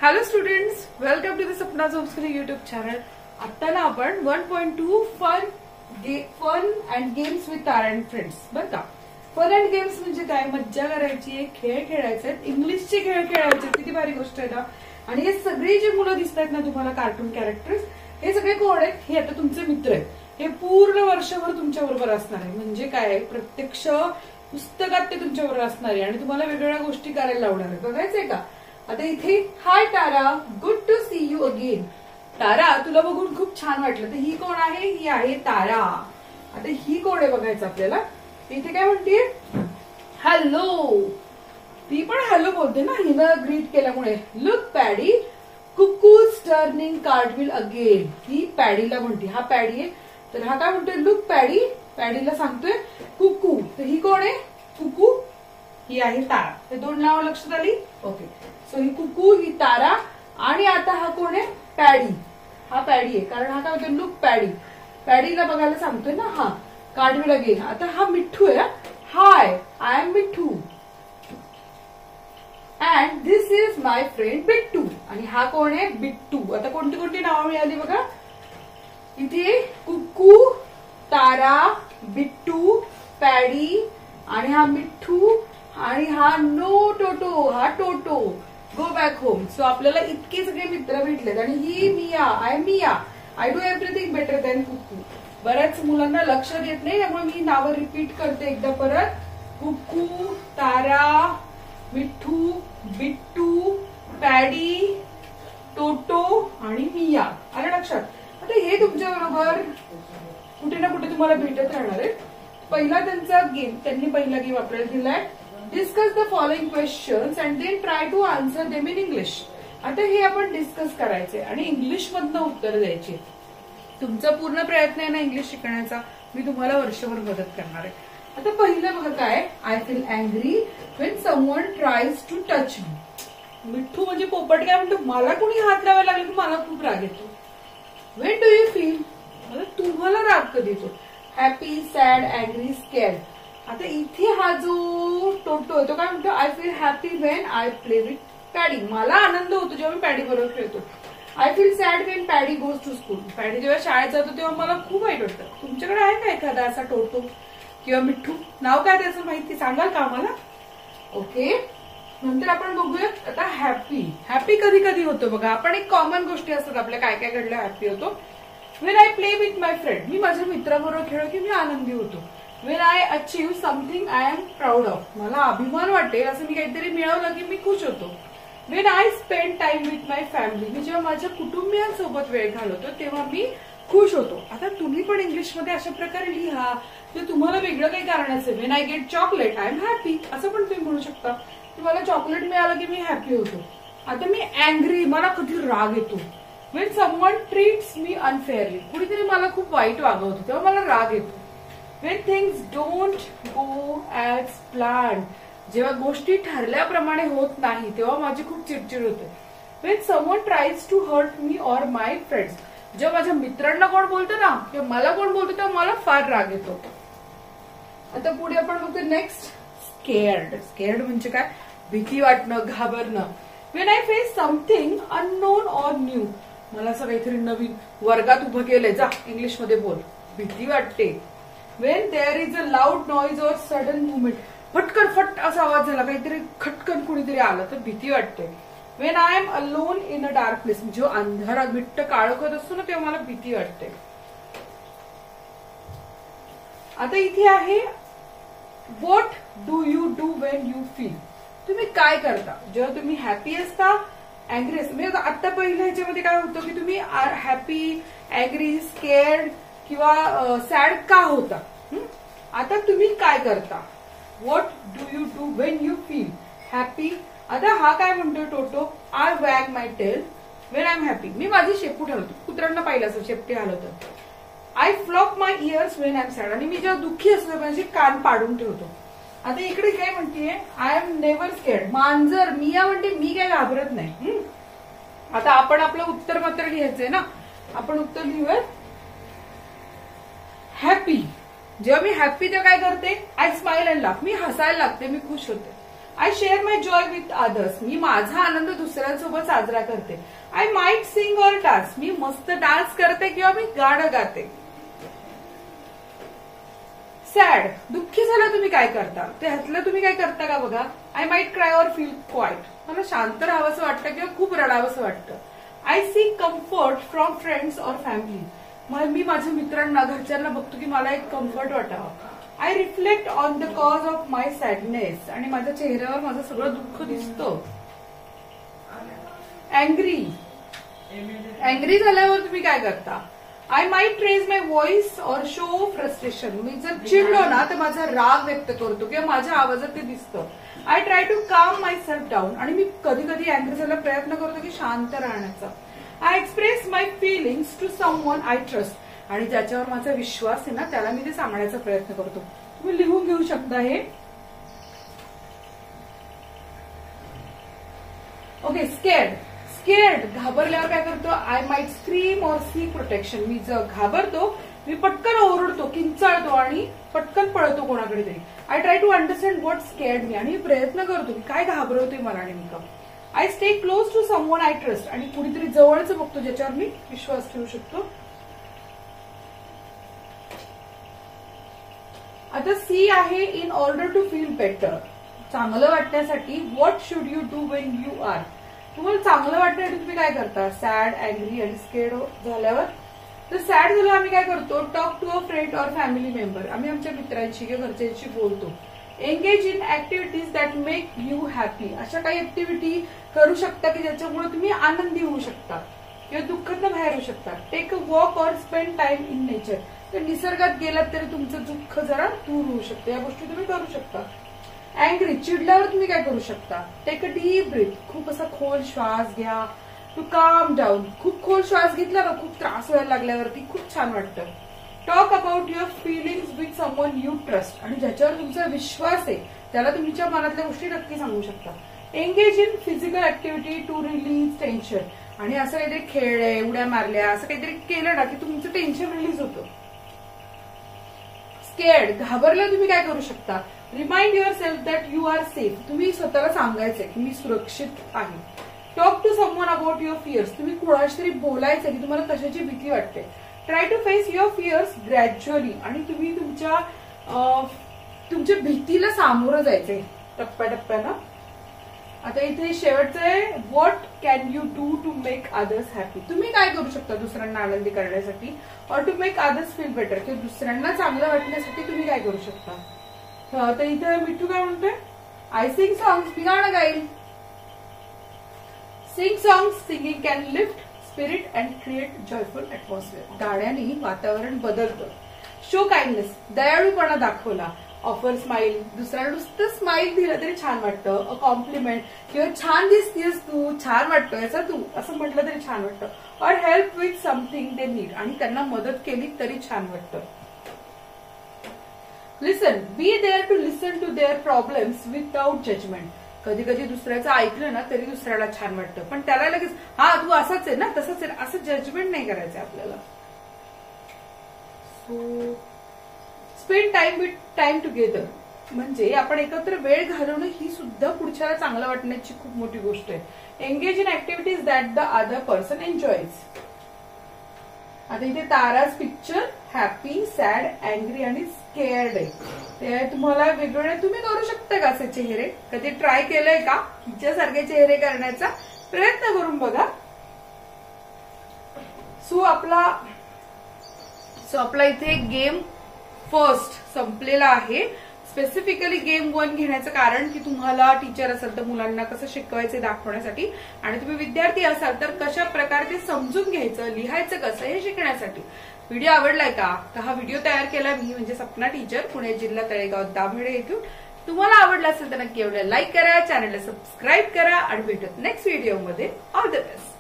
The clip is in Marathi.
Hello students, welcome to the Sapna Jomaskari YouTube channel. आता ना आपण 1.2 fun and games with Tara and friends. बरं का, फन अँड गेम्स म्हणजे काय? मज्जा करायची, खेळ खेळायचे, इंग्लिशचे खेळ खेळायचे. किती भारी गोष्ट आहे ना. आणि हे सगळे जे मुलं दिसत आहेत ना तुम्हाला, कार्टून कॅरेक्टर्स, हे सगळे कोण आहेत? हे आता तुमचे मित्र आहेत. हे पूर्ण वर्षभर तुमच्या बरोबर असणार आहे. म्हणजे काय, प्रत्यक्ष पुस्तकात ते तुमच्या बरोबर असणार आहे आणि तुम्हाला वेगवेगळ्या गोष्टी करायला लावणार आहे. बघायचंय का? आता इथे hi Tara, good to see you again. Tara, तुला बघून खूप छान वाटलं. तर ही कोण आहे? ही आहे तारा. आता ही कोण आहे बघायचं आपल्याला. इथे काय म्हणते? हॅलो. ती पण हॅलो बोलते ना हिनं ग्रीट केल्यामुळे. Look Paddy, cuckoos turning cartwheel again. ही पॅडीला म्हणते. हा पॅडी आहे. तर हा काय म्हणतोय? Look paddy. पॅडीला सांगतोय कुकू. तर ही कोण आहे? कुकू. ही आहे तारा. हे दोन नावं लक्षात आली? ओके. सो ही कुकू, ही तारा. आणि आता हा कोण आहे? पॅडी. हा पॅडी आहे, कारण हा काय म्हणतो? Look paddy. पॅडीला बघायला सांगतोय ना. हा कार्टविल अगेन. आता हा मिठ्ठू आहे. Hi, I am Mitthu and this is my friend Bittu. आणि हा कोण आहे? बिट्टू. आता कोणती कोणती नावं मिळाली बघा इथे? कुकू, तारा, बिट्टू, पॅडी, आणि हा मिठ्ठू, आणि हा नो टोटो. हा Toto. Go back home. So आपल्याला इतके सगळे मित्र भेटलेत. आणि ही मिया, आय मिया, I do everything better than कुकू. बऱ्याच मुलांना लक्षात येत नाही, त्यामुळे मी नावं रिपीट करते एकदा परत. कुकू, तारा, मिठ्ठू, बिट्टू, पॅडी, टोटो आणि मिया. आलं लक्षात? आता हे तुमच्या बरोबर कुठे ना कुठे तुम्हाला भेटत राहणार आहे. पहिला त्यांचा गेम, त्यांनी पहिला गेम आपल्याला दिलाय. Discuss the following questions and then try to answer them in English. आता हे आपण डिस्कस करायचे आणि इंग्लिश मधनं उत्तर द्यायचे. तुमचा पूर्ण प्रयत्न आहे ना इंग्लिश शिकण्याचा. मी तुम्हाला वर्षभर मदत करणार आहे. आता पहिलं बघा काय? I feel angry when someone tries to touch me. Mitthu म्हणजे पोपट काय म्हणतो? मला कोणी हात लावायला लागले की मला खूप राग येतो. When do you feel? तुम्हाला राग कधी येतो? Happy, sad, angry, scared. आता इथे हा जो टोटो आहे तो काय म्हणतो? I feel happy when I play with Paddy. मला आनंद होतो जेव्हा मी पॅडी बरोबर खेळतो. I feel sad when Paddy goes to school. Paddy जेव्हा शाळेत जातो तेव्हा मला खूप वाईट वाटतं. तुमच्याकडे आहे का एखादा असा टोटो किंवा मिठ्ठू? नाव काय त्याचं माहिती सांगाल का आम्हाला? ओके. नंतर आपण बघूयात आता हॅपी. हॅपी कधी कधी होतो बघा. आपण एक कॉमन गोष्टी असतात आपल्या काय काय घडलं हॅपी होतो. When I play with my friend. मी माझ्या मित्राबरोबर खेळलो की मी आनंदी होतो. When I achieve something I am proud of. मला अभिमान वाटेल असं मी काहीतरी मिळवलं की मी खुश होतो. When I spend time with my family. मी जेव्हा माझ्या कुटुंबियांसोबत वेळ घालवतो तेव्हा मी खुश होतो. आता तुम्ही पण इंग्लिशमध्ये अशा प्रकारे लिहा की तुम्हाला वेगळं काही कारण असेल. When I get chocolate I am happy. असं पण तुम्ही म्हणू शकता की मला चॉकलेट मिळालं की मी हॅपी होतो. आता मी अँग्री, मला कधी राग येतो. When someone treats me unfairly. कुणीतरी मला खूप वाईट वागवतो तेव्हा मला राग येतो. When things don't go as planned. जेव्हा गोष्टी ठरल्याप्रमाणे होत नाही तेव्हा माझी खूप चिडचिड होते. When someone tries to hurt me or my friends. जेव्हा माझ्या मित्रांना कोण बोलतो ना किंवा मला कोण बोलतो तेव्हा मला फार राग येतो. आता पुढे आपण बघतो नेक्स्ट स्केअर्ड. स्केअर्ड म्हणजे काय? भीती वाटणं, घाबरणं. When I face something unknown or new. मला असं काहीतरी नवीन वर्गात उभं केलंय, जा इंग्लिशमध्ये बोल, भीती वाटते. When there is a loud noise or sudden movement. फटकन फट असा आवाज झाला, काहीतरी खटकन कुणीतरी आलं तर भीती वाटते. When I am alone in a dark place. जेव्हा अंधारात बिट्ट काळोखत असतो ना तेव्हा मला भीती वाटते. आता इथे आहे what do you do when you feel. तुम्ही काय करता जेव्हा तुम्ही हॅपी असता, अँग्री असता. म्हणजे आता पहिल्या ह्याच्यामध्ये काय होतं की तुम्ही हॅपी, अँग्री, स्केअर्ड किंवा सॅड का होता. आता तुम्ही काय करता? What do you do when you feel happy. आता हा काय म्हणतोय Toto? I wag my tail when I am happy. मी माझी शेपूट हलवतो. कुत्र्यांना पाहिलं असं शेपटी हलवतं. I flop my ears when I am sad. आणि मी जेव्हा दुःखी असतो माझे कान पाडून ठेवतो. आता इकडे काय म्हणतीये? I am never scared. मांजर मिया म्हणते मी काय घाबरत नाही. आता आपण आपलं उत्तर मात्र लिहायचंय ना. आपण उत्तर लिहूयात हॅपी. जेव्हा मी हॅपी तेव्हा काय करते? I smile and laugh. मी हसायला लागते, मी खुश होते. I share my joy with others. मी माझा आनंद दुसऱ्यांसोबत साजरा करते. I might sing or dance. मी मस्त डान्स करते किंवा मी गाणं गाते. सॅड, दुःखी झालं तुम्ही काय करता, ते ह्यातलं तुम्ही काय करता का बघा. I might cry or feel quiet. मला शांत राहावंसं वाटतं किंवा खूप रडावंसं वाटतं. I seek comfort from friends or family. मी माझ्या मित्रांना घरच्यांना बघतो की मला एक कम्फर्ट वाटावं. I reflect on the cause of my sadness. आणि माझ्या चेहऱ्यावर माझं सगळं दुःख दिसतं. अँग्री, अँग्री झाल्यावर तुम्ही काय करता. I might raise my voice or show frustration. मी जर चिडलो ना तर माझा राग व्यक्त करतो किंवा माझ्या आवाजात ते दिसतं. आय ट्राय टू काम माय सेल्फ डाऊन. आणि मी कधी कधी अँग्री झाला प्रयत्न करतो की शांत राहण्याचा. I express my feelings to someone I trust. आणि ज्याच्यावर माझा विश्वास आहे ना त्याला मी ते सांगण्याचा प्रयत्न करतो. तुम्ही लिहून घेऊ शकता हे. Okay, scared. स्केर्ड, घाबरल्यावर काय करतो. I might scream or seek protection. मी जर घाबरतो मी पटकन ओरडतो, किंचाळतो आणि पटकन पळतो कोणाकडे तरी. I try to understand what scared me. आणि प्रयत्न करतो की काय घाबरवतोय मला नेमकं. I stay close to someone I trust. आणि कुणीतरी जवळचं बघतो ज्याच्यावर मी विश्वास ठेवू शकतो. आता सी आहे in order to feel better. चांगलं वाटण्यासाठी what should you do when you are. तुम्हाला चांगलं वाटण्यासाठी तुम्ही काय करता. सॅड, अँग्री आणि स्केर्ड झाल्यावर. तर सॅड झालं आम्ही काय करतो. Talk to a friend or family member. आम्ही आमच्या मित्रांशी किंवा घरच्यांशी बोलतो. Engage in activities that make you happy. अशा काही ऍक्टिव्हिटी करू शकता की ज्याच्यामुळे तुम्ही आनंदी होऊ शकता किंवा दुःखातनं बाहेर होऊ शकता. Take a walk or spend time in nature. तर निसर्गात गेलात तरी तुमचं दुःख जरा दूर होऊ शकतं. या गोष्टी तुम्ही करू शकता. अँग्री, चिडल्यावर तुम्ही काय करू शकता. Take a deep breath. खूप असा खोल श्वास घ्या. टू काम डाऊन. खूप खोल श्वास घेतला ना खूप त्रास व्हायला लागल्यावरती खूप छान वाटतं. Talk about your feelings with someone you trust. आणि ज्याच्यावर तुमचा विश्वास आहे त्याला तुमच्या मनातल्या गोष्टी नक्की सांगू शकता. Engage in physical activity to release tension. आणि असं काहीतरी खेळले, उड्या मारल्या, असं काहीतरी केलं ना की तुमचं टेन्शन रिलीज होतं. स्केर्ड, घाबरलं तुम्ही काय करू शकता. Remind yourself that you are safe. तुम्ही स्वतःला सांगायचंय की मी सुरक्षित आहे. Talk to someone about your fears. तुम्ही कोणाशी तरी बोलायचं की तुम्हाला कशाची भीती वाटते. Try to face your fears gradually. आणि तुम्ही तुमच्या भीतीला सामोरं जायचंय टप्प्याटप्प्यानं. आता इथे शेवटचं आहे what can you do to make others happy. तुम्ही काय करू शकता दुसऱ्यांना आनंदी करण्यासाठी or to make others feel better. किंवा दुसऱ्यांना चांगलं वाटण्यासाठी तुम्ही काय करू शकता. तर इथे मिठू काय म्हणतोय. I Singh songs. मी गाणं गाईल. Sing songs. Singing can lift spirit and create joyful atmosphere. गाण्याने वातावरण बदलतं. Show kindness. दयाळूपणा दाखवला. Offer smile. दुसऱ्याला नुसतं स्माइल दिलं तरी छान वाटतं. अ कॉम्प्लिमेंट किंवा छान दिसतीयस तू, छान वाटतोय असं तू असं म्हटलं तरी छान वाटतं. Or help with something they need. आणि त्यांना मदत केली तरी छान वाटतं. Listen. Be there to listen to their problems without judgement. कधी कधी दुसऱ्याचं ऐकलं ना तरी दुसऱ्याला छान वाटतं. पण त्याला लगेच हा तू असाच आहे ना तसंच आहे असं जजमेंट नाही करायचं आपल्याला. So spend time with time together. म्हणजे आपण एकत्र वेळ घालवणं ही सुद्धा पुढच्याला चांगलं वाटण्याची खूप मोठी गोष्ट आहे. Engage in activities that the other person enjoys. आता इथे ताराज पिक्चर हॅपी, सॅड, अँग्री आणि स्केअर्ड आहे. ते तुम्हाला वेगवेगळे तुम्ही करू शकता का असे चेहरे. कधी ट्राय केलंय का हिच्यासारखे चेहरे करण्याचा प्रयत्न करून बघा. सो आपला इथे गेम फर्स्ट संपलेला आहे. स्पेसिफिकली गेम 1 घेण्याचं कारण की तुम्हाला टीचर असाल तर मुलांना कसं शिकवायचं दाखवण्यासाठी आणि तुम्ही विद्यार्थी असाल तर कशा प्रकारे ते समजून घ्यायचं, लिहायचं कसं हे शिकण्यासाठी. व्हिडिओ आवडलाय का. तर हा व्हिडिओ तयार केला मी म्हणजे सपना टीचर, पुणे जिल्हा तळेगाव दाभेडे येथून. तुम्हाला आवडला असेल तर नक्की एवढं लाईक करा, चॅनलला सबस्क्राईब करा आणि भेटूत नेक्स्ट व्हिडिओमध्ये. All the best.